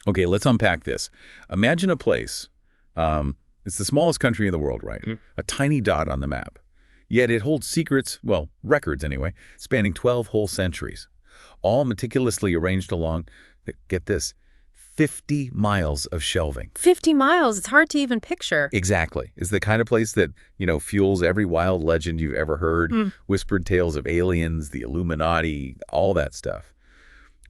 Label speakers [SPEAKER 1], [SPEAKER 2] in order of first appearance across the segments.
[SPEAKER 1] Okay, let's unpack this. Imagine a place. It's the smallest country in the world, right? A tiny dot on the map. Yet it holds secrets, well, records anyway, spanning 12 whole centuries, all meticulously arranged along, get this, 50 miles of shelving.
[SPEAKER 2] 50 miles? It's hard to even picture.
[SPEAKER 1] Exactly. It's the kind of place that, fuels every wild legend you've ever heard, whispered tales of aliens, the Illuminati, all that stuff.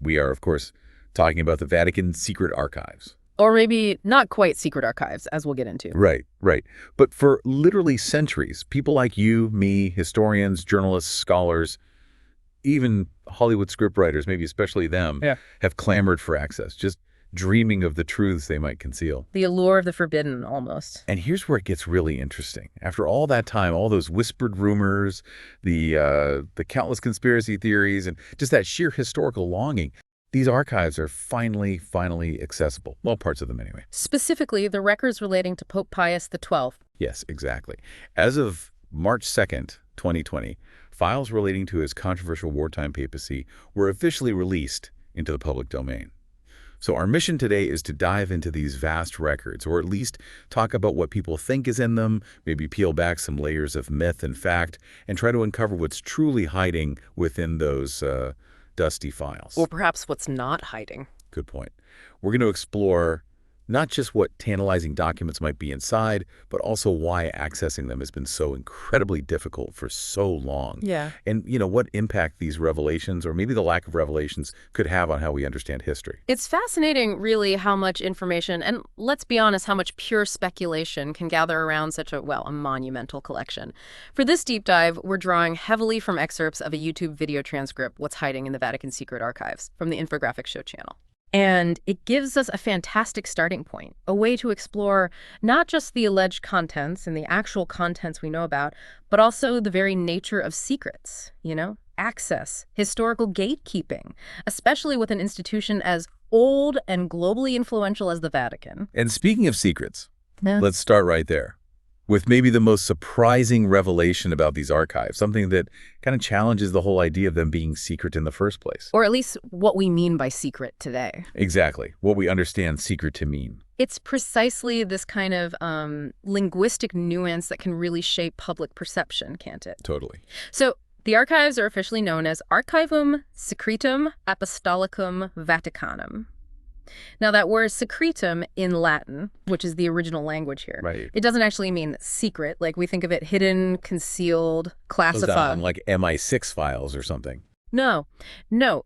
[SPEAKER 1] We are, of course, talking about the Vatican Secret Archives.
[SPEAKER 2] Or maybe not quite secret archives, as we'll get into.
[SPEAKER 1] Right, right. But for literally centuries, people like you, me, historians, journalists, scholars, even Hollywood scriptwriters, maybe especially them, have clamored for access, just dreaming of the truths they might conceal.
[SPEAKER 2] The allure of the forbidden, almost.
[SPEAKER 1] And here's where it gets really interesting. After all that time, all those whispered rumors, the countless conspiracy theories, and just that sheer historical longing, these archives are finally accessible. Well, parts of them anyway.
[SPEAKER 2] Specifically, the records relating to Pope Pius XII.
[SPEAKER 1] Yes, exactly. As of March 2nd, 2020, files relating to his controversial wartime papacy were officially released into the public domain. So our mission today is to dive into these vast records, or at least talk about what people think is in them, maybe peel back some layers of myth and fact, and try to uncover what's truly hiding within those dusty files.
[SPEAKER 2] Or perhaps what's not hiding.
[SPEAKER 1] Good point. We're going to explore not just what tantalizing documents might be inside, but also why accessing them has been so incredibly difficult for so long.
[SPEAKER 2] Yeah.
[SPEAKER 1] And, what impact these revelations, or maybe the lack of revelations, could have on how we understand history.
[SPEAKER 2] It's fascinating, really, how much information, and let's be honest, how much pure speculation can gather around such a monumental collection. For this deep dive, we're drawing heavily from excerpts of a YouTube video transcript, What's Hiding in the Vatican Secret Archives, from the Infographic Show channel. And it gives us a fantastic starting point, a way to explore not just the alleged contents and the actual contents we know about, but also the very nature of secrets, access, historical gatekeeping, especially with an institution as old and globally influential as the Vatican.
[SPEAKER 1] And speaking of secrets, let's start right there, with maybe the most surprising revelation about these archives, something that kind of challenges the whole idea of them being secret in the first place.
[SPEAKER 2] Or at least what we mean by secret today.
[SPEAKER 1] Exactly, what we understand secret to mean.
[SPEAKER 2] It's precisely this kind of linguistic nuance that can really shape public perception, can't it?
[SPEAKER 1] Totally.
[SPEAKER 2] So the archives are officially known as Archivum Secretum Apostolicum Vaticanum. Now, that word secretum in Latin, which is the original language here, it doesn't actually mean secret. Like we think of it hidden, concealed, classified.
[SPEAKER 1] Like MI6 files or something.
[SPEAKER 2] No.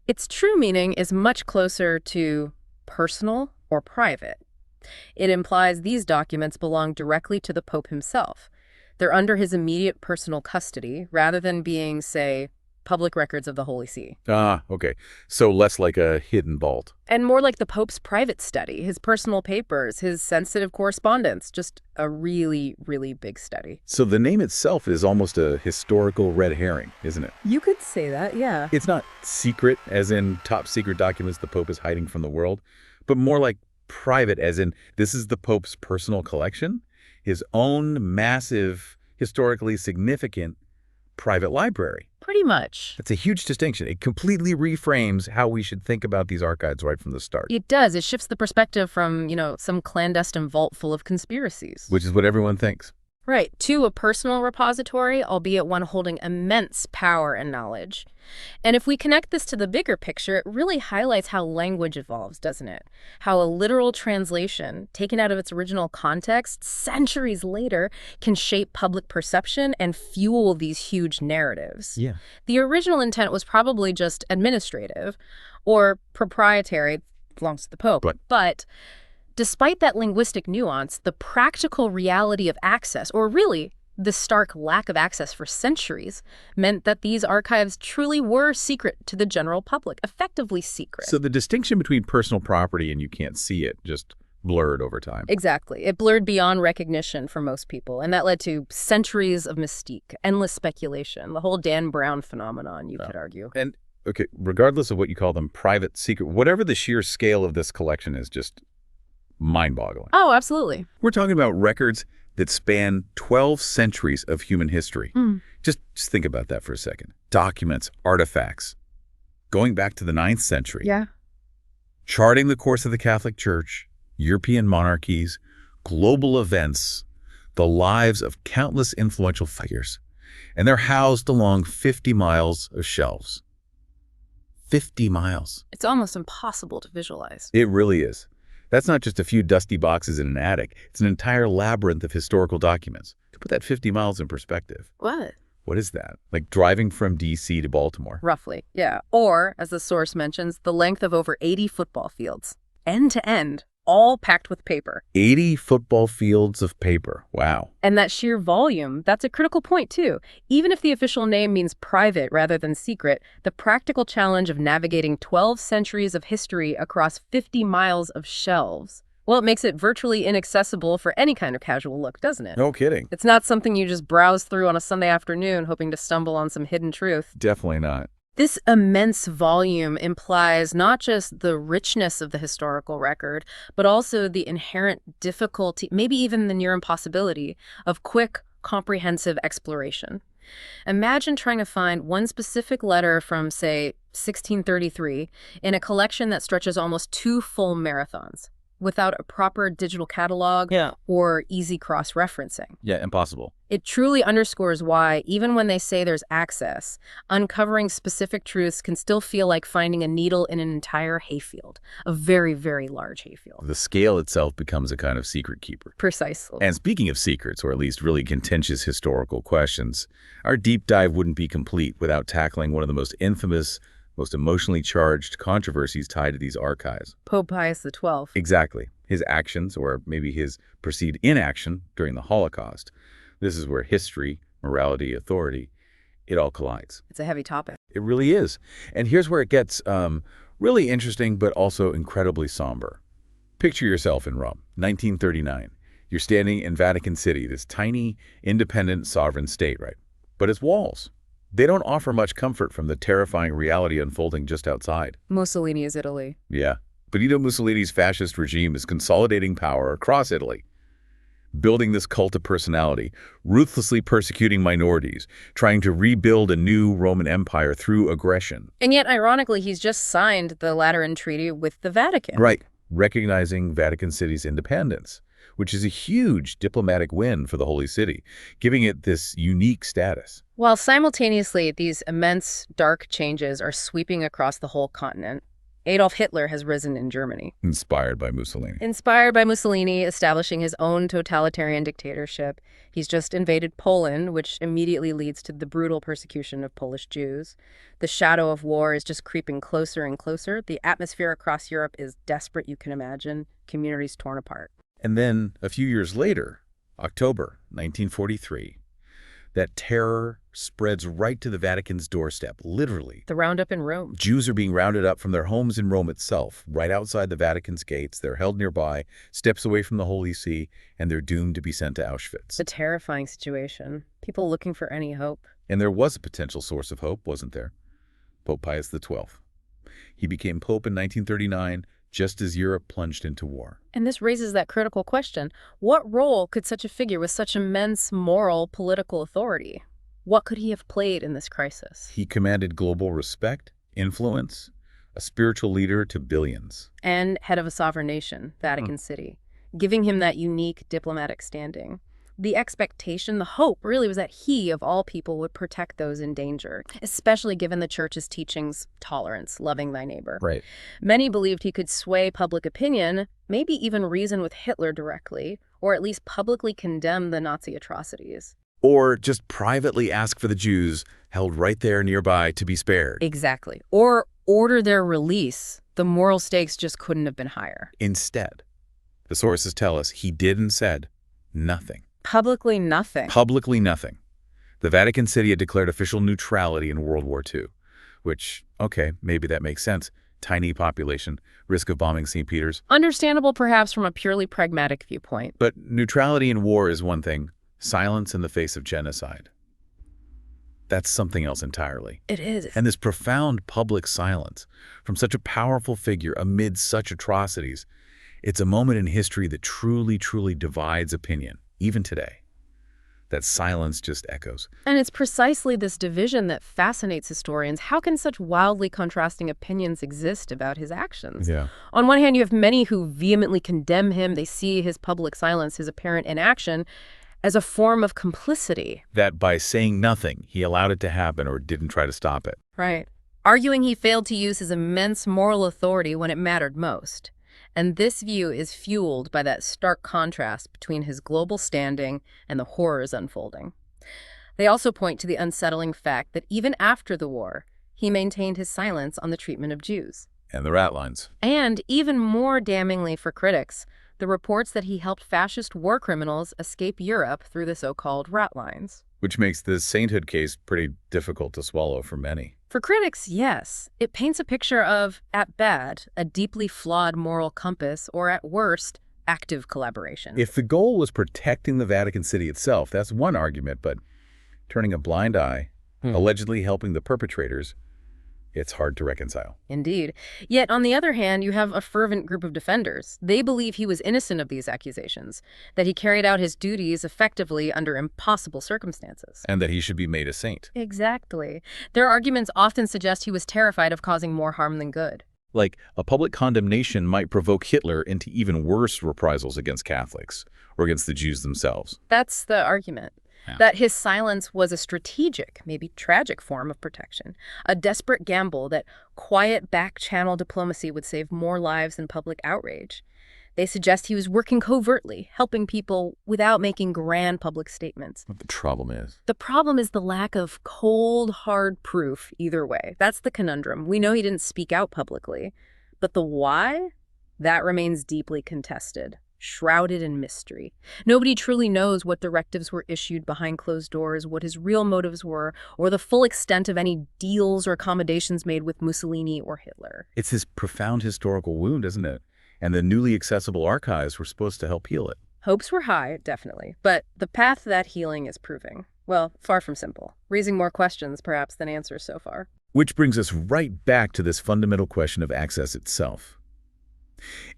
[SPEAKER 2] Its true meaning is much closer to personal or private. It implies these documents belong directly to the Pope himself. They're under his immediate personal custody, rather than being, say, public records of the Holy See.
[SPEAKER 1] Ah, okay. So less like a hidden vault.
[SPEAKER 2] And more like the Pope's private study, his personal papers, his sensitive correspondence, just a really, really big study.
[SPEAKER 1] So the name itself is almost a historical red herring, isn't it?
[SPEAKER 2] You could say that, yeah.
[SPEAKER 1] It's not secret, as in top secret documents the Pope is hiding from the world, but more like private, as in this is the Pope's personal collection, his own massive, historically significant private library.
[SPEAKER 2] Pretty much.
[SPEAKER 1] That's a huge distinction. It completely reframes how we should think about these archives right from the start.
[SPEAKER 2] It does. It shifts the perspective from, some clandestine vault full of conspiracies.
[SPEAKER 1] Which is what everyone thinks.
[SPEAKER 2] Right, to a personal repository, albeit one holding immense power and knowledge. And if we connect this to the bigger picture, it really highlights how language evolves, doesn't it? How a literal translation, taken out of its original context, centuries later, can shape public perception and fuel these huge narratives.
[SPEAKER 1] Yeah.
[SPEAKER 2] The original intent was probably just administrative or proprietary, belongs to the Pope. But despite that linguistic nuance, the practical reality of access, or really the stark lack of access for centuries, meant that these archives truly were secret to the general public, effectively secret.
[SPEAKER 1] So the distinction between personal property and you can't see it just blurred over time.
[SPEAKER 2] Exactly. It blurred beyond recognition for most people, and that led to centuries of mystique, endless speculation, the whole Dan Brown phenomenon, you could argue.
[SPEAKER 1] And, okay, regardless of what you call them, private, secret, whatever the sheer scale of this collection is, just mind-boggling.
[SPEAKER 2] Oh, absolutely.
[SPEAKER 1] We're talking about records that span 12 centuries of human history. Just think about that for a second. Documents, artifacts, going back to the 9th century.
[SPEAKER 2] Yeah.
[SPEAKER 1] charting the course of the Catholic Church, European monarchies, global events, the lives of countless influential figures. And they're housed along 50 miles of shelves. 50 miles.
[SPEAKER 2] It's almost impossible to visualize.
[SPEAKER 1] It really is. That's not just a few dusty boxes in an attic. It's an entire labyrinth of historical documents. To put that 50 miles in perspective.
[SPEAKER 2] What?
[SPEAKER 1] What is that? Like driving from D.C. to Baltimore.
[SPEAKER 2] Roughly, yeah. Or, as the source mentions, the length of over 80 football fields. End to end, all packed with paper.
[SPEAKER 1] 80 football fields of paper. Wow.
[SPEAKER 2] And that sheer volume, that's a critical point too. Even if the official name means private rather than secret, the practical challenge of navigating 12 centuries of history across 50 miles of shelves, well, it makes it virtually inaccessible for any kind of casual look, doesn't it?
[SPEAKER 1] No kidding.
[SPEAKER 2] It's not something you just browse through on a Sunday afternoon hoping to stumble on some hidden truth.
[SPEAKER 1] Definitely not.
[SPEAKER 2] This immense volume implies not just the richness of the historical record, but also the inherent difficulty, maybe even the near impossibility, of quick, comprehensive exploration. Imagine trying to find one specific letter from, say, 1633 in a collection that stretches almost 2 full marathons, without a proper digital catalog or easy cross-referencing.
[SPEAKER 1] Yeah, impossible.
[SPEAKER 2] It truly underscores why, even when they say there's access, uncovering specific truths can still feel like finding a needle in an entire hayfield, a very, very large hayfield.
[SPEAKER 1] The scale itself becomes a kind of secret keeper.
[SPEAKER 2] Precisely.
[SPEAKER 1] And speaking of secrets, or at least really contentious historical questions, our deep dive wouldn't be complete without tackling one of the most infamous, most emotionally charged controversies tied to these archives.
[SPEAKER 2] Pope Pius XII.
[SPEAKER 1] Exactly. His actions, or maybe his perceived inaction during the Holocaust. This is where history, morality, authority, it all collides.
[SPEAKER 2] It's a heavy topic.
[SPEAKER 1] It really is. And here's where it gets really interesting, but also incredibly somber. Picture yourself in Rome, 1939. You're standing in Vatican City, this tiny, independent, sovereign state, right? But its walls, they don't offer much comfort from the terrifying reality unfolding just outside.
[SPEAKER 2] Mussolini's Italy.
[SPEAKER 1] Yeah. Benito Mussolini's fascist regime is consolidating power across Italy, building this cult of personality, ruthlessly persecuting minorities, trying to rebuild a new Roman Empire through aggression.
[SPEAKER 2] And yet, ironically, he's just signed the Lateran Treaty with the Vatican.
[SPEAKER 1] Right. Recognizing Vatican City's independence, which is a huge diplomatic win for the Holy City, giving it this unique status.
[SPEAKER 2] While simultaneously, these immense, dark changes are sweeping across the whole continent, Adolf Hitler has risen in Germany.
[SPEAKER 1] Inspired by Mussolini.
[SPEAKER 2] Inspired by Mussolini establishing his own totalitarian dictatorship, he's just invaded Poland, which immediately leads to the brutal persecution of Polish Jews. The shadow of war is just creeping closer and closer. The atmosphere across Europe is desperate, you can imagine. Communities torn apart.
[SPEAKER 1] And then, a few years later, October 1943, that terror spreads right to the Vatican's doorstep, literally.
[SPEAKER 2] The roundup in Rome.
[SPEAKER 1] Jews are being rounded up from their homes in Rome itself, right outside the Vatican's gates. They're held nearby, steps away from the Holy See, and they're doomed to be sent to Auschwitz.
[SPEAKER 2] A terrifying situation. People looking for any hope.
[SPEAKER 1] And there was a potential source of hope, wasn't there? Pope Pius XII. He became Pope in 1939, just as Europe plunged into war.
[SPEAKER 2] And this raises that critical question. What role could such a figure with such immense moral, political authority, what could he have played in this crisis?
[SPEAKER 1] He commanded global respect, influence, a spiritual leader to billions.
[SPEAKER 2] And head of a sovereign nation, Vatican City, giving him that unique diplomatic standing. The expectation, the hope, really was that he, of all people, would protect those in danger, especially given the Church's teachings, tolerance, loving thy neighbor.
[SPEAKER 1] Right.
[SPEAKER 2] Many believed he could sway public opinion, maybe even reason with Hitler directly, or at least publicly condemn the Nazi atrocities.
[SPEAKER 1] Or just privately ask for the Jews held right there nearby to be spared.
[SPEAKER 2] Exactly. Or order their release. The moral stakes just couldn't have been higher.
[SPEAKER 1] Instead, the sources tell us he did and said nothing.
[SPEAKER 2] Publicly nothing.
[SPEAKER 1] Publicly nothing. The Vatican City had declared official neutrality in World War II, which, okay, maybe that makes sense. Tiny population, risk of bombing St. Peter's.
[SPEAKER 2] Understandable perhaps from a purely pragmatic viewpoint.
[SPEAKER 1] But neutrality in war is one thing. Silence in the face of genocide, that's something else entirely.
[SPEAKER 2] It is.
[SPEAKER 1] And this profound public silence from such a powerful figure amid such atrocities, it's a moment in history that truly, truly divides opinion, even today. that silence just echoes.
[SPEAKER 2] And it's precisely this division that fascinates historians. How can such wildly contrasting opinions exist about his actions?
[SPEAKER 1] Yeah.
[SPEAKER 2] On one hand, you have many who vehemently condemn him. They see his public silence, his apparent inaction, as a form of complicity.
[SPEAKER 1] That by saying nothing, he allowed it to happen or didn't try to stop it.
[SPEAKER 2] Right. Arguing he failed to use his immense moral authority when it mattered most. And this view is fueled by that stark contrast between his global standing and the horrors unfolding. They also point to the unsettling fact that even after the war, he maintained his silence on the treatment of Jews.
[SPEAKER 1] And the rat lines.
[SPEAKER 2] And even more damningly for critics, the reports that he helped fascist war criminals escape Europe through the so-called rat lines.
[SPEAKER 1] Which makes the sainthood case pretty difficult to swallow for many.
[SPEAKER 2] For critics, yes. It paints a picture of, at best, a deeply flawed moral compass, or at worst, active collaboration.
[SPEAKER 1] If the goal was protecting the Vatican City itself, that's one argument, but turning a blind eye, allegedly helping the perpetrators, it's hard to reconcile.
[SPEAKER 2] Indeed. Yet, on the other hand, you have a fervent group of defenders. They believe he was innocent of these accusations, that he carried out his duties effectively under impossible circumstances.
[SPEAKER 1] And that he should be made a saint.
[SPEAKER 2] Exactly. Their arguments often suggest he was terrified of causing more harm than good.
[SPEAKER 1] Like, a public condemnation might provoke Hitler into even worse reprisals against Catholics, or against the Jews themselves.
[SPEAKER 2] That's the argument. That his silence was a strategic, maybe tragic form of protection, a desperate gamble that quiet back-channel diplomacy would save more lives than public outrage. They suggest he was working covertly, helping people without making grand public statements.
[SPEAKER 1] What the problem is?
[SPEAKER 2] The problem is the lack of cold, hard proof either way. That's the conundrum. We know he didn't speak out publicly, but the why? That remains deeply contested. Shrouded in mystery. Nobody truly knows what directives were issued behind closed doors, what his real motives were, or the full extent of any deals or accommodations made with Mussolini or Hitler.
[SPEAKER 1] It's this profound historical wound, isn't it? And the newly accessible archives were supposed to help heal it.
[SPEAKER 2] Hopes were high, definitely, but the path to that healing is proving, well, far from simple, raising more questions perhaps than answers so far.
[SPEAKER 1] Which brings us right back to this fundamental question of access itself.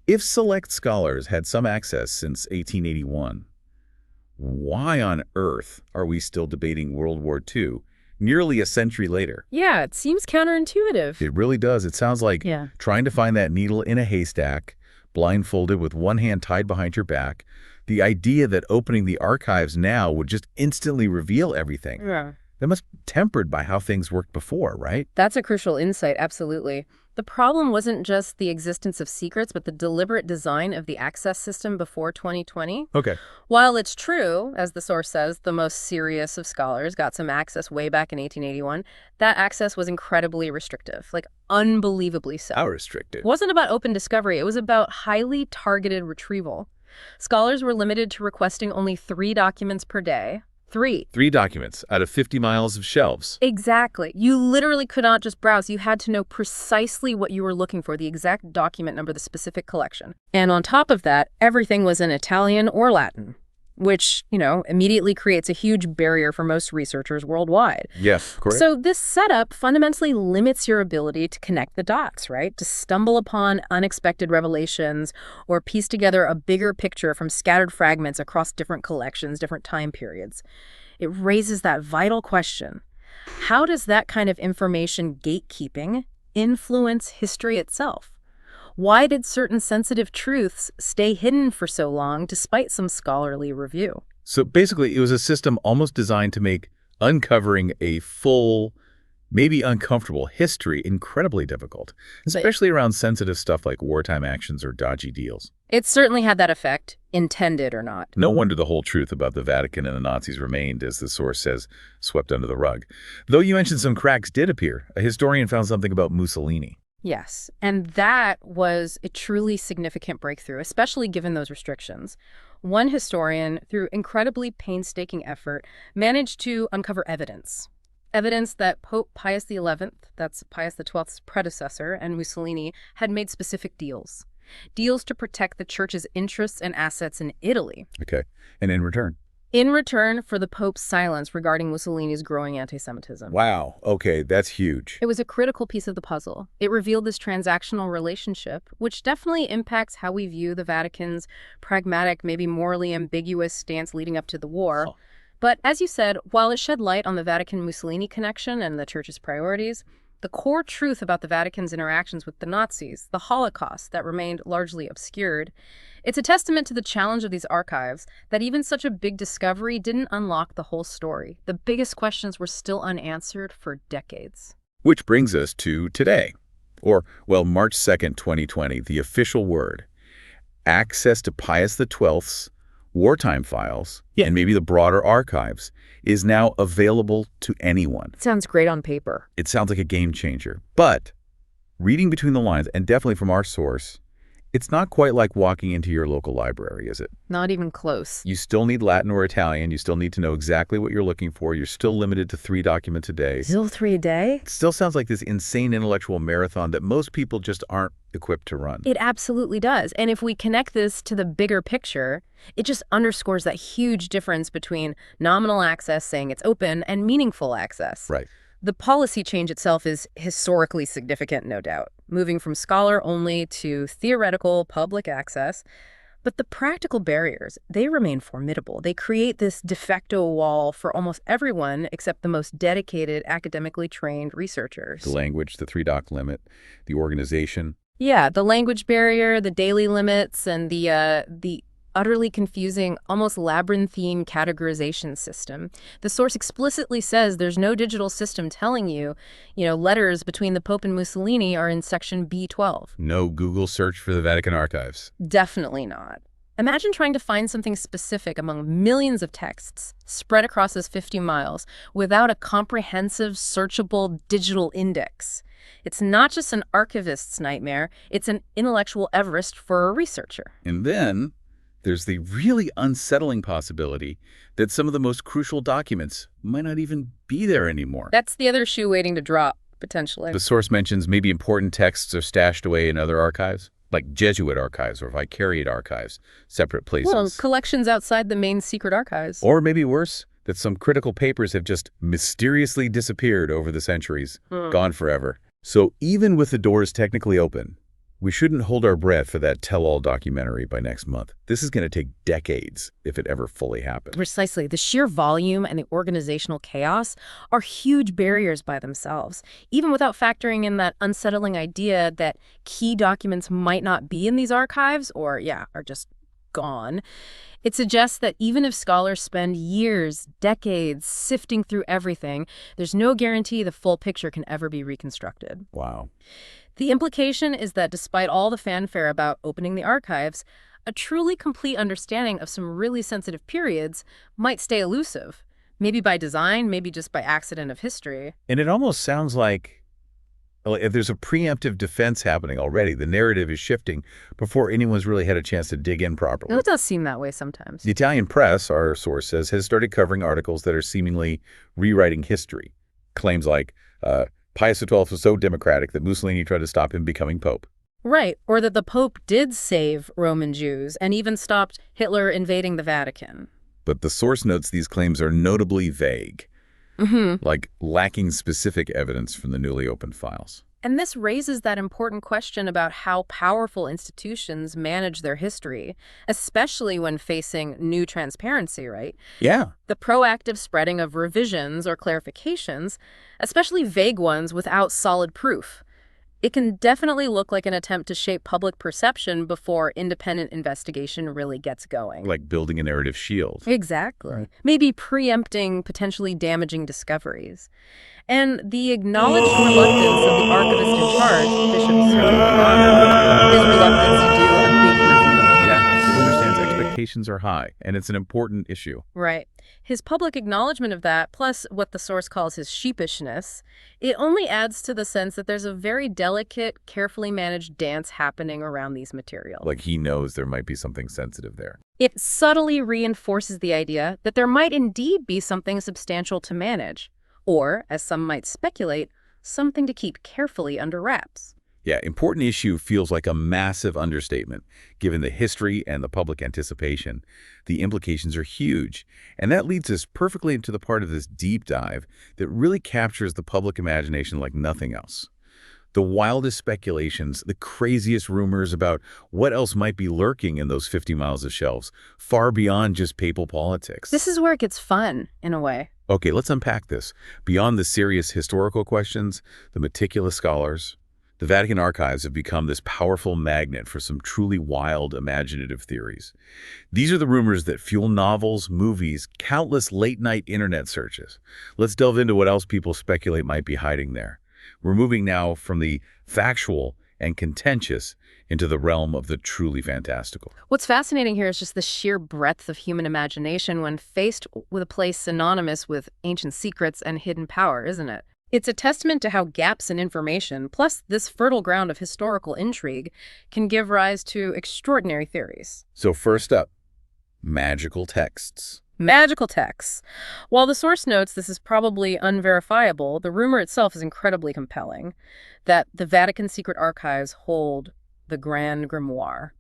[SPEAKER 1] If select scholars had some access since 1881, why on earth are we still debating World War II nearly a century later?
[SPEAKER 2] Yeah, it seems counterintuitive.
[SPEAKER 1] It really does. It sounds like trying to find that needle in a haystack, blindfolded with one hand tied behind your back. The idea that opening the archives now would just instantly reveal everything.
[SPEAKER 2] Yeah.
[SPEAKER 1] That must be tempered by how things worked before, right?
[SPEAKER 2] That's a crucial insight, absolutely. The problem wasn't just the existence of secrets, but the deliberate design of the access system before 2020.
[SPEAKER 1] Okay.
[SPEAKER 2] While it's true, as the source says, the most serious of scholars got some access way back in 1881, that access was incredibly restrictive, like unbelievably so.
[SPEAKER 1] How restricted?
[SPEAKER 2] It wasn't about open discovery. It was about highly targeted retrieval. Scholars were limited to requesting only 3 documents per day. 3
[SPEAKER 1] documents out of 50 miles of shelves.
[SPEAKER 2] Exactly. You literally could not just browse. You had to know precisely what you were looking for, the exact document number, the specific collection. And on top of that, everything was in Italian or Latin, which, immediately creates a huge barrier for most researchers worldwide.
[SPEAKER 1] Yes, correct.
[SPEAKER 2] So this setup fundamentally limits your ability to connect the dots, right? To stumble upon unexpected revelations or piece together a bigger picture from scattered fragments across different collections, different time periods. It raises that vital question. How does that kind of information gatekeeping influence history itself? Why did certain sensitive truths stay hidden for so long despite some scholarly review?
[SPEAKER 1] So basically, it was a system almost designed to make uncovering a full, maybe uncomfortable history incredibly difficult, especially around sensitive stuff like wartime actions or dodgy deals.
[SPEAKER 2] It certainly had that effect, intended or not.
[SPEAKER 1] No wonder the whole truth about the Vatican and the Nazis remained, as the source says, swept under the rug. Though you mentioned some cracks did appear. A historian found something about Mussolini.
[SPEAKER 2] Yes, and that was a truly significant breakthrough, especially given those restrictions. One historian, through incredibly painstaking effort, managed to uncover evidence that Pope Pius XI, that's Pius XII's predecessor, and Mussolini had made specific deals to protect the church's interests and assets in Italy.
[SPEAKER 1] Okay, and in return?
[SPEAKER 2] In return for the Pope's silence regarding Mussolini's growing anti-Semitism.
[SPEAKER 1] Wow, okay, that's huge.
[SPEAKER 2] It was a critical piece of the puzzle. It revealed this transactional relationship, which definitely impacts how we view the Vatican's pragmatic, maybe morally ambiguous stance leading up to the war. But as you said, while it shed light on the Vatican-Mussolini connection and the Church's priorities, the core truth about the Vatican's interactions with the Nazis, the Holocaust, that remained largely obscured, it's a testament to the challenge of these archives that even such a big discovery didn't unlock the whole story. The biggest questions were still unanswered for decades.
[SPEAKER 1] Which brings us to today, or, well, March 2nd, 2020, the official word. Access to Pius XII's wartime files, and maybe the broader archives, is now available to anyone.
[SPEAKER 2] Sounds great on paper.
[SPEAKER 1] It sounds like a game changer. But reading between the lines, and definitely from our source, it's not quite like walking into your local library, is it?
[SPEAKER 2] Not even close.
[SPEAKER 1] You still need Latin or Italian. You still need to know exactly what you're looking for. You're still limited to 3 documents a day.
[SPEAKER 2] Still 3 a day?
[SPEAKER 1] It still sounds like this insane intellectual marathon that most people just aren't equipped to run.
[SPEAKER 2] It absolutely does. And if we connect this to the bigger picture, it just underscores that huge difference between nominal access, saying it's open, and meaningful access.
[SPEAKER 1] Right.
[SPEAKER 2] The policy change itself is historically significant, no doubt, moving from scholar-only to theoretical public access. But the practical barriers, they remain formidable. They create this de facto wall for almost everyone except the most dedicated, academically trained researchers.
[SPEAKER 1] The language, the 3-doc limit, the organization.
[SPEAKER 2] Yeah, the language barrier, the daily limits, and the utterly confusing, almost labyrinthine categorization system. The source explicitly says there's no digital system telling you, letters between the Pope and Mussolini are in section B12.
[SPEAKER 1] No Google search for the Vatican Archives.
[SPEAKER 2] Definitely not. Imagine trying to find something specific among millions of texts spread across those 50 miles without a comprehensive, searchable digital index. It's not just an archivist's nightmare, it's an intellectual Everest for a researcher.
[SPEAKER 1] And then there's the really unsettling possibility that some of the most crucial documents might not even be there anymore.
[SPEAKER 2] That's the other shoe waiting to drop, potentially.
[SPEAKER 1] The source mentions maybe important texts are stashed away in other archives, like Jesuit archives or Vicariate archives, separate places.
[SPEAKER 2] Well, collections outside the main secret archives.
[SPEAKER 1] Or maybe worse, that some critical papers have just mysteriously disappeared over the centuries, gone forever. So even with the doors technically open, we shouldn't hold our breath for that tell-all documentary by next month. This is going to take decades if it ever fully happens.
[SPEAKER 2] Precisely. The sheer volume and the organizational chaos are huge barriers by themselves, even without factoring in that unsettling idea that key documents might not be in these archives or, are just gone. It suggests that even if scholars spend years, decades sifting through everything, there's no guarantee the full picture can ever be reconstructed.
[SPEAKER 1] Wow.
[SPEAKER 2] The implication is that despite all the fanfare about opening the archives, a truly complete understanding of some really sensitive periods might stay elusive. Maybe by design, maybe just by accident of history.
[SPEAKER 1] And it almost sounds like if there's a preemptive defense happening already, the narrative is shifting before anyone's really had a chance to dig in properly.
[SPEAKER 2] It does seem that way sometimes.
[SPEAKER 1] The Italian press, our source says, has started covering articles that are seemingly rewriting history. Claims like, Pius XII was so democratic that Mussolini tried to stop him becoming pope.
[SPEAKER 2] Right, or that the Pope did save Roman Jews and even stopped Hitler invading the Vatican.
[SPEAKER 1] But the source notes these claims are notably vague, like lacking specific evidence from the newly opened files.
[SPEAKER 2] And this raises that important question about how powerful institutions manage their history, especially when facing new transparency, right?
[SPEAKER 1] Yeah.
[SPEAKER 2] The proactive spreading of revisions or clarifications, especially vague ones without solid proof. It can definitely look like an attempt to shape public perception before independent investigation really gets going.
[SPEAKER 1] Like building a narrative shield.
[SPEAKER 2] Exactly.
[SPEAKER 1] Right.
[SPEAKER 2] Maybe preempting potentially damaging discoveries. And the acknowledged reluctance of the archivist in charge, Bishop Sergio, his reluctance to do a big reveal.
[SPEAKER 1] Yeah, he understands expectations are high, and it's an important issue.
[SPEAKER 2] Right. His public acknowledgement of that, plus what the source calls his sheepishness, it only adds to the sense that there's a very delicate, carefully managed dance happening around these materials.
[SPEAKER 1] Like he knows there might be something sensitive there.
[SPEAKER 2] It subtly reinforces the idea that there might indeed be something substantial to manage, or, as some might speculate, something to keep carefully under wraps.
[SPEAKER 1] Yeah, important issue feels like a massive understatement. Given the history and the public anticipation, the implications are huge. And that leads us perfectly into the part of this deep dive that really captures the public imagination like nothing else. The wildest speculations, the craziest rumors about what else might be lurking in those 50 miles of shelves, far beyond just papal politics.
[SPEAKER 2] This is where it gets fun, in a way.
[SPEAKER 1] Okay, let's unpack this. Beyond the serious historical questions, the meticulous scholars, the Vatican Archives have become this powerful magnet for some truly wild, imaginative theories. These are the rumors that fuel novels, movies, countless late-night internet searches. Let's delve into what else people speculate might be hiding there. We're moving now from the factual and contentious into the realm of the truly fantastical.
[SPEAKER 2] What's fascinating here is just the sheer breadth of human imagination when faced with a place synonymous with ancient secrets and hidden power, isn't it? It's a testament to how gaps in information, plus this fertile ground of historical intrigue, can give rise to extraordinary theories.
[SPEAKER 1] So first up, magical texts.
[SPEAKER 2] Magical texts. While the source notes this is probably unverifiable, the rumor itself is incredibly compelling that the Vatican Secret Archives hold the Grand Grimoire.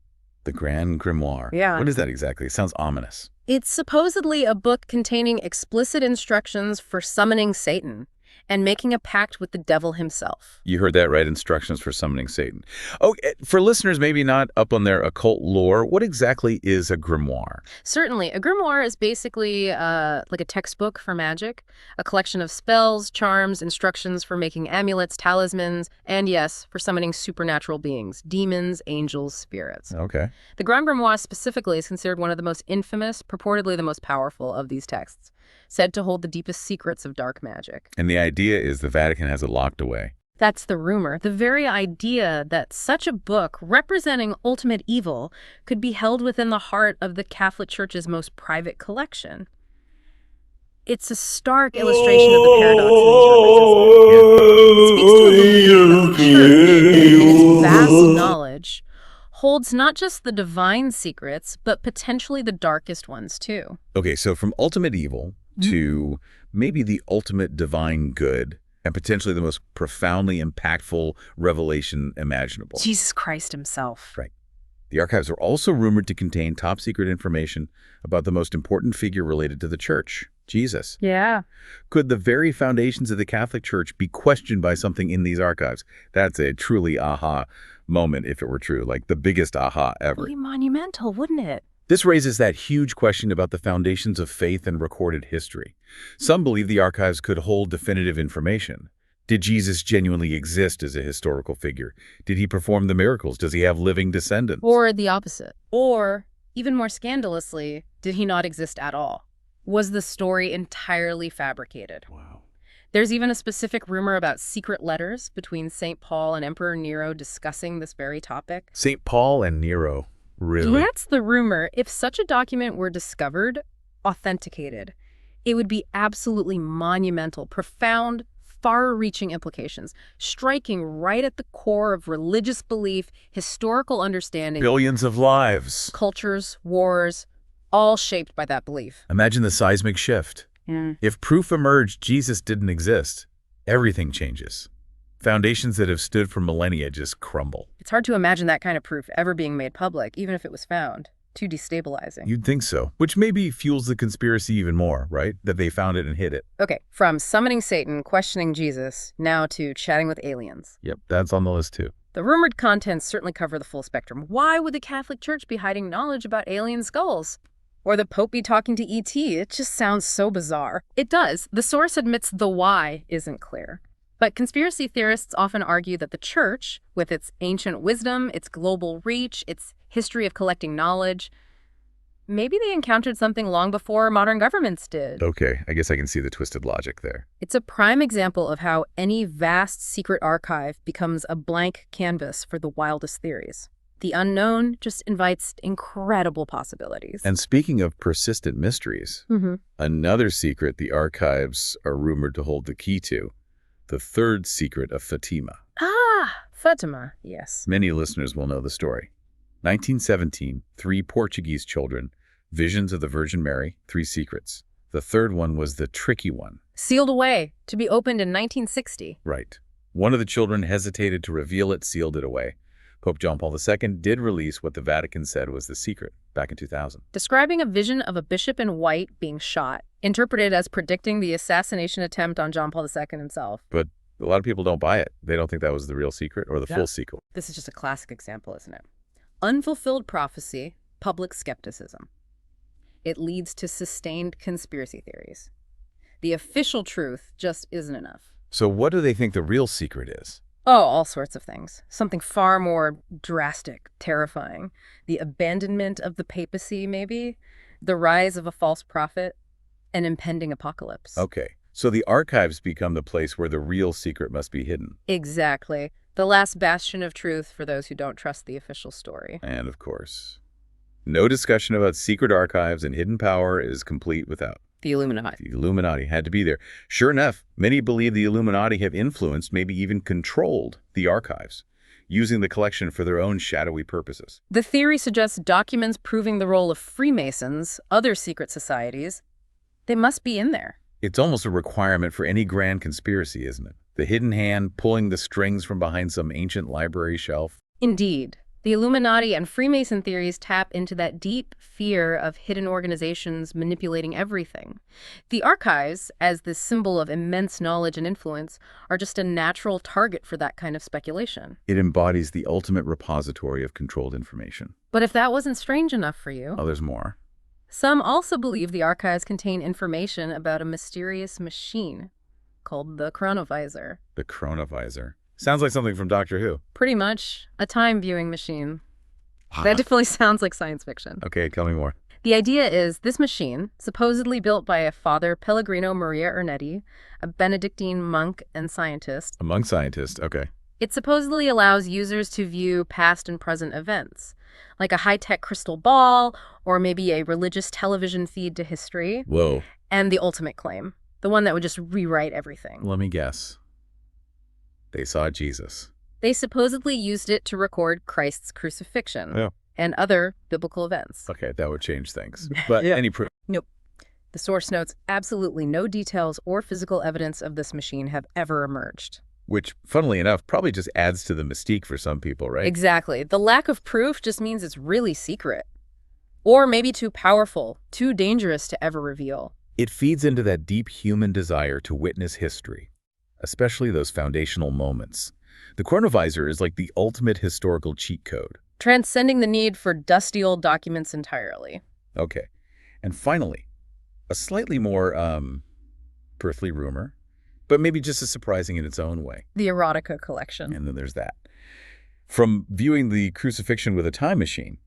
[SPEAKER 1] The Grand Grimoire.
[SPEAKER 2] Yeah.
[SPEAKER 1] What is that exactly? It sounds ominous.
[SPEAKER 2] It's supposedly a book containing explicit instructions for summoning Satan and making a pact with the devil himself.
[SPEAKER 1] You heard that right, instructions for summoning Satan. Oh, for listeners maybe not up on their occult lore, what exactly is a grimoire?
[SPEAKER 2] Certainly. A grimoire is basically like a textbook for magic, a collection of spells, charms, instructions for making amulets, talismans, and yes, for summoning supernatural beings, demons, angels, spirits.
[SPEAKER 1] Okay.
[SPEAKER 2] The Grand Grimoire specifically is considered one of the most infamous, purportedly the most powerful of these texts, said to hold the deepest secrets of dark magic.
[SPEAKER 1] And the idea is the Vatican has it locked away.
[SPEAKER 2] That's the rumor. The very idea that such a book representing ultimate evil could be held within the heart of the Catholic Church's most private collection. It's a stark illustration of the paradox in these rumors, isn't it? It speaks to a belief that the Church, in its vast knowledge, holds not just the divine secrets, but potentially the darkest ones, too.
[SPEAKER 1] Okay, so from ultimate evil to maybe the ultimate divine good, and potentially the most profoundly impactful revelation imaginable.
[SPEAKER 2] Jesus Christ himself.
[SPEAKER 1] Right. The archives are also rumored to contain top-secret information about the most important figure related to the Church, Jesus.
[SPEAKER 2] Yeah.
[SPEAKER 1] Could the very foundations of the Catholic Church be questioned by something in these archives? That's a truly aha moment if it were true, like the biggest aha ever.
[SPEAKER 2] Pretty monumental, wouldn't it?
[SPEAKER 1] This raises that huge question about the foundations of faith and recorded history. Some believe the archives could hold definitive information. Did Jesus genuinely exist as a historical figure? Did he perform the miracles? Does he have living descendants?
[SPEAKER 2] Or the opposite. Or, even more scandalously, did he not exist at all? Was the story entirely fabricated?
[SPEAKER 1] Wow.
[SPEAKER 2] There's even a specific rumor about secret letters between St. Paul and Emperor Nero discussing this very topic.
[SPEAKER 1] St. Paul and Nero. Really?
[SPEAKER 2] That's the rumor. If such a document were discovered, authenticated, it would be absolutely monumental, profound, far-reaching implications, striking right at the core of religious belief, historical understanding,
[SPEAKER 1] Billions of lives.
[SPEAKER 2] cultures, wars, all shaped by that belief.
[SPEAKER 1] Imagine the seismic shift.
[SPEAKER 2] Yeah.
[SPEAKER 1] If proof emerged Jesus didn't exist, everything changes. Foundations that have stood for millennia just crumble.
[SPEAKER 2] It's hard to imagine that kind of proof ever being made public, even if it was found. Too destabilizing.
[SPEAKER 1] You'd think so, which maybe fuels the conspiracy even more, right? That they found it and hid it.
[SPEAKER 2] Okay, from summoning Satan, questioning Jesus, now to chatting with aliens.
[SPEAKER 1] Yep, that's on the list too.
[SPEAKER 2] The rumored contents certainly cover the full spectrum. Why would the Catholic Church be hiding knowledge about alien skulls? Or the Pope be talking to E.T.? It just sounds so bizarre. It does. The source admits the why isn't clear. But conspiracy theorists often argue that the Church, with its ancient wisdom, its global reach, its history of collecting knowledge, maybe they encountered something long before modern governments did.
[SPEAKER 1] Okay, I guess I can see the twisted logic there.
[SPEAKER 2] It's a prime example of how any vast secret archive becomes a blank canvas for the wildest theories. The unknown just invites incredible possibilities.
[SPEAKER 1] And speaking of persistent mysteries, another secret the archives are rumored to hold the key to, the third secret of Fatima.
[SPEAKER 2] Ah, Fatima, yes.
[SPEAKER 1] Many listeners will know the story. 1917, 3 Portuguese children, visions of the Virgin Mary, 3 secrets. The third one was the tricky one.
[SPEAKER 2] Sealed away, to be opened in 1960.
[SPEAKER 1] Right. One of the children hesitated to reveal it, sealed it away. Pope John Paul II did release what the Vatican said was the secret back in 2000.
[SPEAKER 2] Describing a vision of a bishop in white being shot, interpreted as predicting the assassination attempt on John Paul II himself.
[SPEAKER 1] But A lot of people don't buy it. They don't think that was the real secret or the full secret.
[SPEAKER 2] This is just a classic example, isn't it? Unfulfilled prophecy, public skepticism. It leads to sustained conspiracy theories. The official truth just isn't enough.
[SPEAKER 1] So what do they think the real secret is?
[SPEAKER 2] Oh, all sorts of things. Something far more drastic, terrifying. The abandonment of the papacy, maybe? The rise of a false prophet? An impending apocalypse.
[SPEAKER 1] Okay. So the archives become the place where the real secret must be hidden.
[SPEAKER 2] Exactly. The last bastion of truth for those who don't trust the official story.
[SPEAKER 1] And of course, no discussion about secret archives and hidden power is complete without
[SPEAKER 2] The Illuminati.
[SPEAKER 1] the Illuminati. Had to be there. Sure enough, many believe the Illuminati have influenced, maybe even controlled, the archives, using the collection for their own shadowy purposes.
[SPEAKER 2] The theory suggests documents proving the role of Freemasons, other secret societies, they must be in there.
[SPEAKER 1] It's almost a requirement for any grand conspiracy, isn't it? The hidden hand pulling the strings from behind some ancient library shelf.
[SPEAKER 2] Indeed. The Illuminati and Freemason theories tap into that deep fear of hidden organizations manipulating everything. The archives, as this symbol of immense knowledge and influence, are just a natural target for that kind of speculation.
[SPEAKER 1] It embodies the ultimate repository of controlled information.
[SPEAKER 2] But if that wasn't strange enough for you,
[SPEAKER 1] Oh, there's more.
[SPEAKER 2] some also believe the archives contain information about a mysterious machine called the chronovisor.
[SPEAKER 1] The chronovisor. Sounds like something from Doctor Who.
[SPEAKER 2] Pretty much a time-viewing machine. That definitely sounds like science fiction.
[SPEAKER 1] Okay, tell me more.
[SPEAKER 2] The idea is this machine, supposedly built by a Father Pellegrino Maria Ernetti, a Benedictine monk and scientist,
[SPEAKER 1] Among scientists, okay.
[SPEAKER 2] it supposedly allows users to view past and present events, like a high-tech crystal ball or maybe a religious television feed to history,
[SPEAKER 1] Whoa.
[SPEAKER 2] and the ultimate claim, the one that would just rewrite everything.
[SPEAKER 1] Let me guess. They saw Jesus.
[SPEAKER 2] They supposedly used it to record Christ's crucifixion
[SPEAKER 1] Yeah.
[SPEAKER 2] and other biblical events.
[SPEAKER 1] Okay, that would change things. But
[SPEAKER 2] Yeah.
[SPEAKER 1] any proof?
[SPEAKER 2] Nope. The source notes absolutely no details or physical evidence of this machine have ever emerged.
[SPEAKER 1] Which, funnily enough, probably just adds to the mystique for some people, right?
[SPEAKER 2] Exactly. The lack of proof just means it's really secret. Or maybe too powerful, too dangerous to ever reveal.
[SPEAKER 1] It feeds into that deep human desire to witness history, especially those foundational moments. The chronovisor is like the ultimate historical cheat code.
[SPEAKER 2] Transcending the need for dusty old documents entirely.
[SPEAKER 1] Okay. And finally, a slightly more earthly rumor, but maybe just as surprising in its own way.
[SPEAKER 2] The erotica collection.
[SPEAKER 1] And then there's that. From viewing the crucifixion with a time machine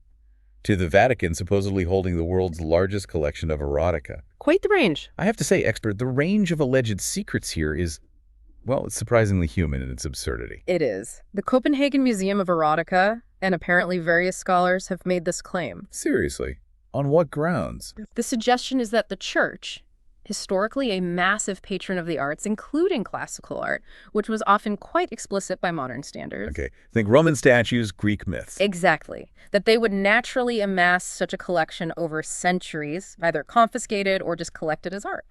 [SPEAKER 1] to the Vatican supposedly holding the world's largest collection of erotica.
[SPEAKER 2] Quite the range.
[SPEAKER 1] I have to say, expert, the range of alleged secrets here is, well, it's surprisingly human in its absurdity.
[SPEAKER 2] It is. The Copenhagen Museum of Erotica, and apparently various scholars, have made this claim.
[SPEAKER 1] Seriously? On what grounds?
[SPEAKER 2] The suggestion is that the Church, historically a massive patron of the arts, including classical art, which was often quite explicit by modern standards.
[SPEAKER 1] Okay, think Roman statues, Greek myths.
[SPEAKER 2] Exactly. That they would naturally amass such a collection over centuries, either confiscated or just collected as art.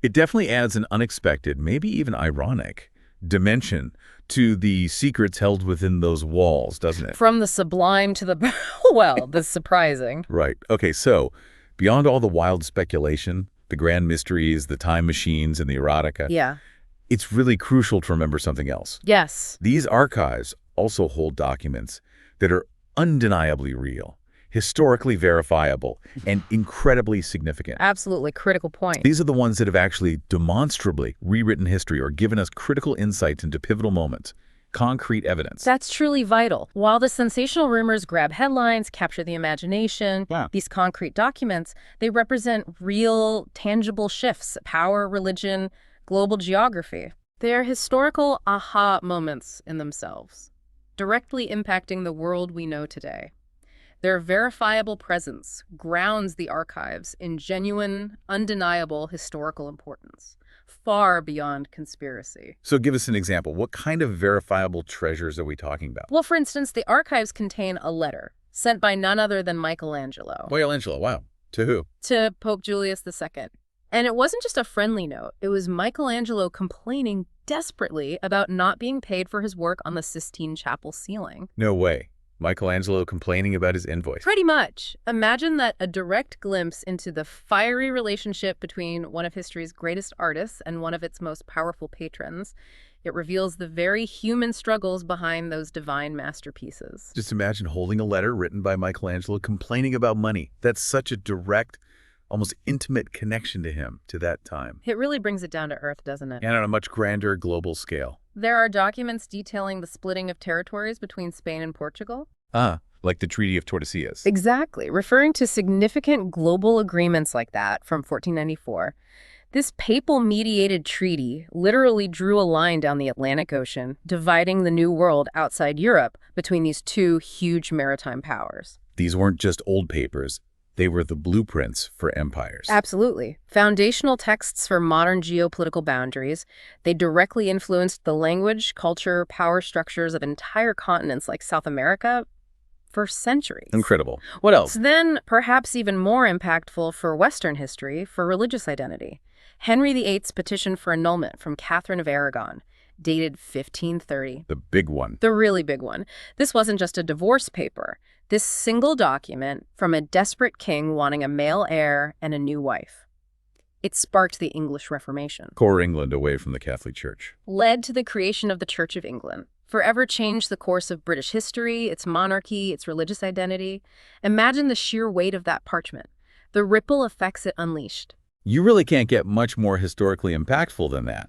[SPEAKER 1] It definitely adds an unexpected, maybe even ironic, dimension to the secrets held within those walls, doesn't it?
[SPEAKER 2] From the sublime to the, well, the surprising.
[SPEAKER 1] Right. Okay, so beyond all the wild speculation, the grand mysteries, the time machines, and the erotica,
[SPEAKER 2] Yeah.
[SPEAKER 1] it's really crucial to remember something else.
[SPEAKER 2] Yes.
[SPEAKER 1] These archives also hold documents that are undeniably real, historically verifiable, and incredibly significant.
[SPEAKER 2] Absolutely critical point.
[SPEAKER 1] These are the ones that have actually demonstrably rewritten history or given us critical insights into pivotal moments, concrete evidence.
[SPEAKER 2] That's truly vital. While the sensational rumors grab headlines, capture the imagination, these concrete documents, they represent real, tangible shifts, power, religion, global geography. They are historical aha moments in themselves, directly impacting the world we know today. Their verifiable presence grounds the archives in genuine, undeniable historical importance, far beyond conspiracy.
[SPEAKER 1] So give us an example. What kind of verifiable treasures are we talking about?
[SPEAKER 2] Well, for instance, the archives contain a letter sent by none other than Michelangelo.
[SPEAKER 1] Michelangelo, wow. To who?
[SPEAKER 2] To Pope Julius II. And it wasn't just a friendly note. It was Michelangelo complaining desperately about not being paid for his work on the Sistine Chapel ceiling.
[SPEAKER 1] No way. Michelangelo complaining about his invoice.
[SPEAKER 2] Pretty much. Imagine that, a direct glimpse into the fiery relationship between one of history's greatest artists and one of its most powerful patrons. It reveals the very human struggles behind those divine masterpieces.
[SPEAKER 1] Just imagine holding a letter written by Michelangelo complaining about money. That's such a direct, almost intimate connection to him, to that time.
[SPEAKER 2] It really brings it down to earth, doesn't it?
[SPEAKER 1] And on a much grander global scale.
[SPEAKER 2] There are documents detailing the splitting of territories between Spain and Portugal.
[SPEAKER 1] Like the Treaty of Tordesillas.
[SPEAKER 2] Exactly, referring to significant global agreements like that from 1494. This papal-mediated treaty literally drew a line down the Atlantic Ocean, dividing the New World outside Europe between these two huge maritime powers.
[SPEAKER 1] These weren't just old papers. They were the blueprints for empires.
[SPEAKER 2] Absolutely. Foundational texts for modern geopolitical boundaries. They directly influenced the language, culture, power structures of entire continents like South America for centuries.
[SPEAKER 1] Incredible. What else?
[SPEAKER 2] Then, perhaps even more impactful for Western history, for religious identity. Henry VIII's petition for annulment from Catherine of Aragon, dated 1530.
[SPEAKER 1] The big one.
[SPEAKER 2] The really big one. This wasn't just a divorce paper. This single document from a desperate king wanting a male heir and a new wife. It sparked the English Reformation.
[SPEAKER 1] Core England away from the Catholic Church.
[SPEAKER 2] Led to the creation of the Church of England. Forever changed the course of British history, its monarchy, its religious identity. Imagine the sheer weight of that parchment. The ripple effects it unleashed.
[SPEAKER 1] You really can't get much more historically impactful than that.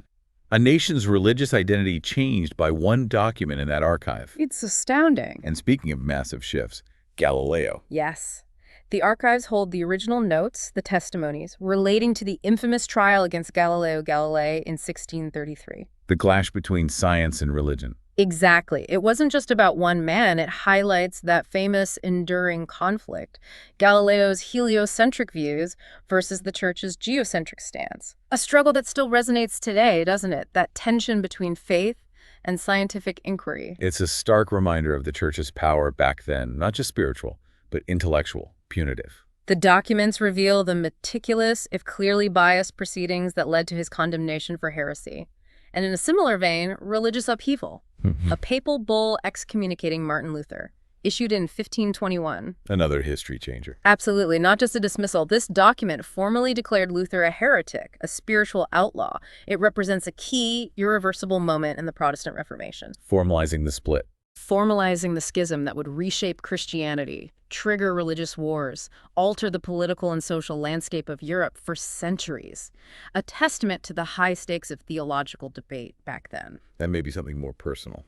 [SPEAKER 1] A nation's religious identity changed by one document in that archive.
[SPEAKER 2] It's astounding.
[SPEAKER 1] And speaking of massive shifts, Galileo.
[SPEAKER 2] Yes. The archives hold the original notes, the testimonies, relating to the infamous trial against Galileo Galilei in 1633.
[SPEAKER 1] The clash between science and religion.
[SPEAKER 2] Exactly. It wasn't just about one man. It highlights that famous enduring conflict, Galileo's heliocentric views versus the church's geocentric stance. A struggle that still resonates today, doesn't it? That tension between faith and scientific inquiry.
[SPEAKER 1] It's a stark reminder of the church's power back then, not just spiritual, but intellectual, punitive.
[SPEAKER 2] The documents reveal the meticulous, if clearly biased, proceedings that led to his condemnation for heresy. And in a similar vein, religious upheaval. A papal bull excommunicating Martin Luther, issued in 1521.
[SPEAKER 1] Another history changer.
[SPEAKER 2] Absolutely, not just a dismissal. This document formally declared Luther a heretic, a spiritual outlaw. It represents a key, irreversible moment in the Protestant Reformation.
[SPEAKER 1] Formalizing the split.
[SPEAKER 2] Formalizing the schism that would reshape Christianity, trigger religious wars, alter the political and social landscape of Europe for centuries. A testament to the high stakes of theological debate back then.
[SPEAKER 1] That may be something more personal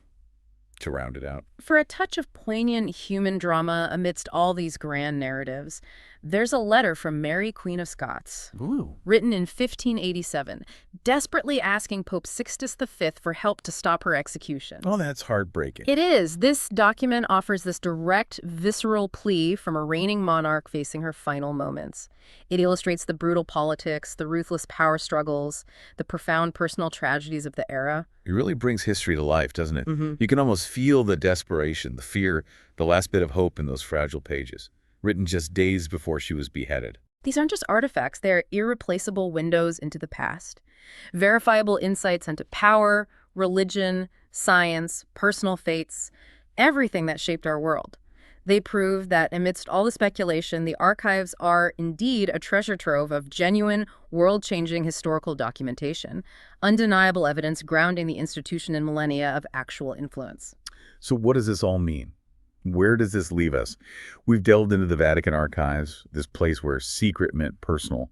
[SPEAKER 1] to round it out.
[SPEAKER 2] For a touch of poignant human drama amidst all these grand narratives, there's a letter from Mary, Queen of Scots, written in 1587, desperately asking Pope Sixtus V for help to stop her execution.
[SPEAKER 1] Oh, that's heartbreaking.
[SPEAKER 2] It is. This document offers this direct, visceral plea from a reigning monarch facing her final moments. It illustrates the brutal politics, the ruthless power struggles, the profound personal tragedies of the era.
[SPEAKER 1] It really brings history to life, doesn't it? You can almost feel the desperation, the fear, the last bit of hope in those fragile pages, written just days before she was beheaded.
[SPEAKER 2] These aren't just artifacts, they're irreplaceable windows into the past. Verifiable insights into power, religion, science, personal fates, everything that shaped our world. They prove that amidst all the speculation, the archives are indeed a treasure trove of genuine, world-changing historical documentation, undeniable evidence grounding the institution in millennia of actual influence.
[SPEAKER 1] So what does this all mean? Where does this leave us? We've delved into the Vatican Archives, this place where secret meant personal,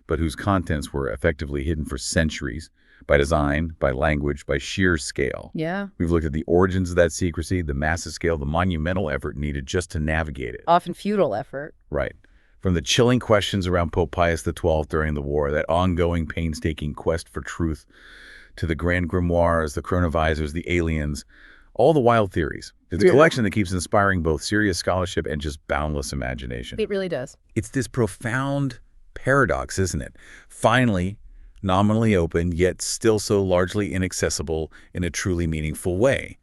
[SPEAKER 1] but whose contents were effectively hidden for centuries, by design, by language, by sheer scale.
[SPEAKER 2] Yeah.
[SPEAKER 1] We've looked at the origins of that secrecy, the massive scale, the monumental effort needed just to navigate it.
[SPEAKER 2] Often futile effort.
[SPEAKER 1] Right. From the chilling questions around Pope Pius XII during the war, that ongoing painstaking quest for truth, to the grand grimoires, the chronovisors, the aliens, all the wild theories. It's a collection that keeps inspiring both serious scholarship and just boundless imagination.
[SPEAKER 2] It really does.
[SPEAKER 1] It's this profound paradox, isn't it? Finally, nominally open, yet still so largely inaccessible in a truly meaningful way,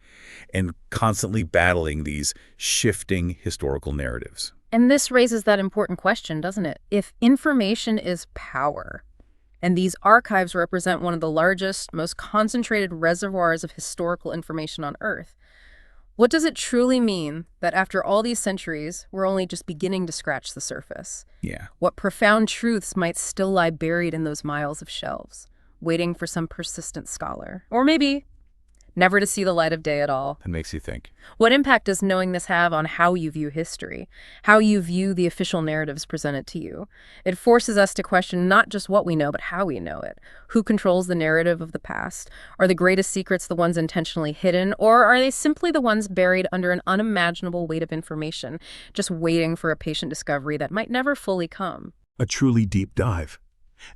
[SPEAKER 1] and constantly battling these shifting historical narratives.
[SPEAKER 2] And this raises that important question, doesn't it? If information is power, and these archives represent one of the largest, most concentrated reservoirs of historical information on Earth, what does it truly mean that after all these centuries, we're only just beginning to scratch the surface?
[SPEAKER 1] Yeah.
[SPEAKER 2] What profound truths might still lie buried in those miles of shelves, waiting for some persistent scholar? Or maybe never to see the light of day at all.
[SPEAKER 1] That makes you think.
[SPEAKER 2] What impact does knowing this have on how you view history, how you view the official narratives presented to you? It forces us to question not just what we know, but how we know it. Who controls the narrative of the past? Are the greatest secrets the ones intentionally hidden, or are they simply the ones buried under an unimaginable weight of information, just waiting for a patient discovery that might never fully come?
[SPEAKER 3] A truly deep dive,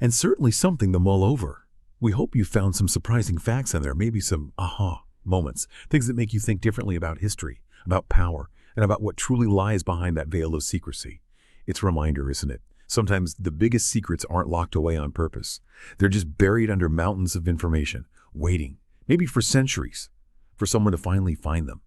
[SPEAKER 3] and certainly something to mull over. We hope you found some surprising facts in there, maybe some aha moments, things that make you think differently about history, about power, and about what truly lies behind that veil of secrecy. It's a reminder, isn't it? Sometimes the biggest secrets aren't locked away on purpose. They're just buried under mountains of information, waiting, maybe for centuries, for someone to finally find them.